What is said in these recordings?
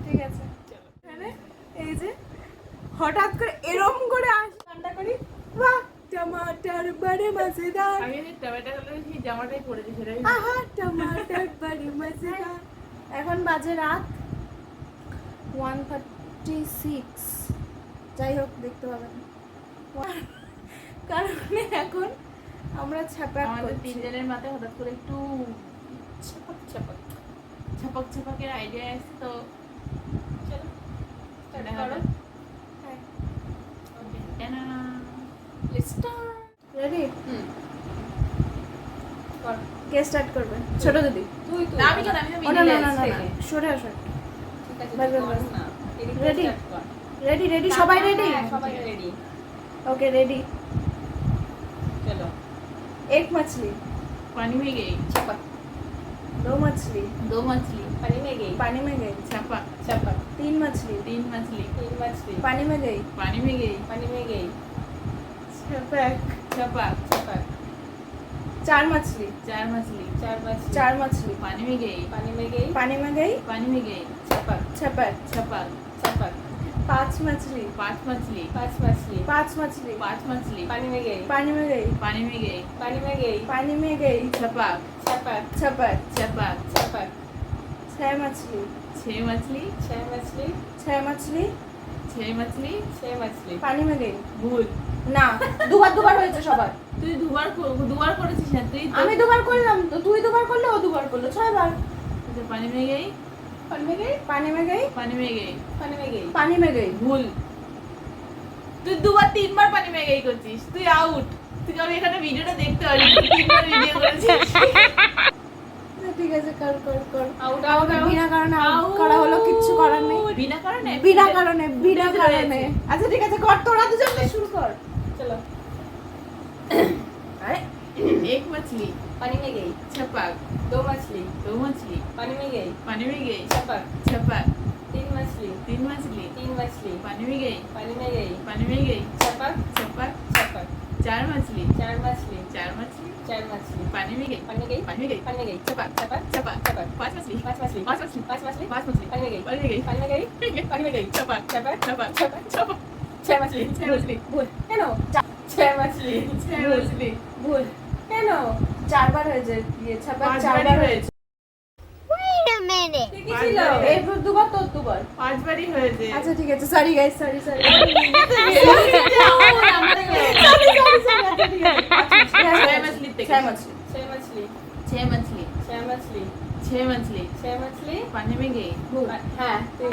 ঠিক আছে, এই যে হঠাৎ করে এরম করে গানটা করি, বাহ টমাটার বড়ে মজেদার, আমি টমেটো সেই জামাটাই পরেছি সেটাই। আহা টমাটার বড়ে মজেদার। এখন বাজে রাত 1:36, যাই হোক দেখতে পাবেন, কারণ এখন আমরা ছাপাক আমাদের করছি। তিনজনের মাথায় হঠাৎ করে একটু ছাপাকের আইডিয়া আসছে, তো চলো স্টার্ট করো। রেডি? কে স্টার্ট করবে? ছোট দিদি? তুই না, আমি কেন? আমি তো ও না মিডিলে না না আছি। না, সরে আসো। ঠিক আছে, বাস, তুই বাস, কর না। এদিকে Ready? start কর। রেডি রেডি সবাই রেডি? হ্যাঁ, সবাই রেডি। Okay ready. चलो। एक मछली पानी में गई छपक। 2 मछली दो मछली पानी में गई छपक छपक। 3 मछली तीन मछली पानी में गई पानी में गई छपक। छपक छपक। 4 मछली चार मछली 4 मछली पानी में गई पानी में गई छपक छपक। छपक छपक। 5 मछली पांच मछली 5 मछली पांच मछली पानी में गई पानी में गई पानी में गई छपक छपक। छपक छपक। 6 मछली छह मछली 6 मछली छह मछली पानी में गई ভুল না, দুবার হয়েছে সবার। তুই দুবার করেছিস না তুই আমি দুবার করলাম তো, তুই দুবার করলে ও দুবার করলো, 6 বার। পানি में गई पानी में गई पानी में गई पानी में गई ভুল তুই দুবার তিনবার পানি में गई করছিস, তুই আউট। তুই আমি এখানে ভিডিওটা দেখতে পারি, তিনবার ভিডিও করেছিস। ঠিক আছে, কর কর কর। আউট বিনা কারণে আউট করা হলো, কিচ্ছু করার নেই। বিনা কারণে বিনা কারণে। আচ্ছা ঠিক আছে, কর, তোরা দুজন শুরু কর। चलो। एक मछली पानी में गई छपक। दो मछली पानी में गई छपक छपक। तीन मछली तीन मछली पानी में गई छपक छपक। छपक चार मछली चार मछली पानी में गई पानी में गई छपक छपक छपक। छपक पांच मछली पांच मछली पांच मछली पांच मछली पांच मछली पानी में गई पानी में गई पानी में गई छपक छपक छपक छपक छपक। छह मछली ভুল কেন? छह मछली छह मछली ভুল কেন? 4 বার হয়েছে, ইয়ে ছাপা 4 পাঁচবারই বার হয়েছে। ঠিকই ছিল। পাঁচবারই। এই দুবার তোর দুবার। পাঁচবারই হয়েছে। আচ্ছা ঠিক আছে, সরি গাইস, সরি ছয় मछली छह मछली छह मछली पानी में गई হ্যাঁ, তুই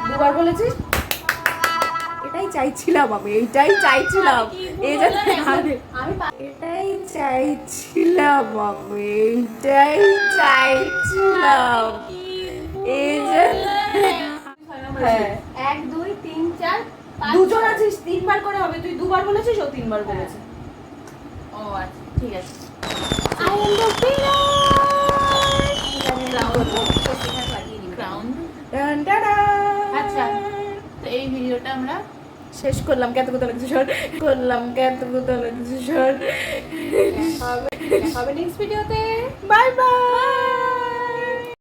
দুবার বলেছিস। এটাই চাইছিলাম আমি, এটাই চাইছিলাম। এই যে আমি এটাই চাইছিলাম আমি, এটাই চাইছিলাম। এই যে হ্যাঁ, 1 2 3 4 দুজন আছিস, 3 বার করে হবে। তুই দুবার বলেছিস, ও 3 বার বলেছে। ও আচ্ছা ঠিক আছে। I am the winner. Crown. Done done. আচ্ছা, তো এই ভিডিওটা আমরা শেষ করলাম। কতগুলো লাগছে সর করলাম, কতগুলো লাগছে সর। হবে নেক্সট ভিডিওতে। Bye bye.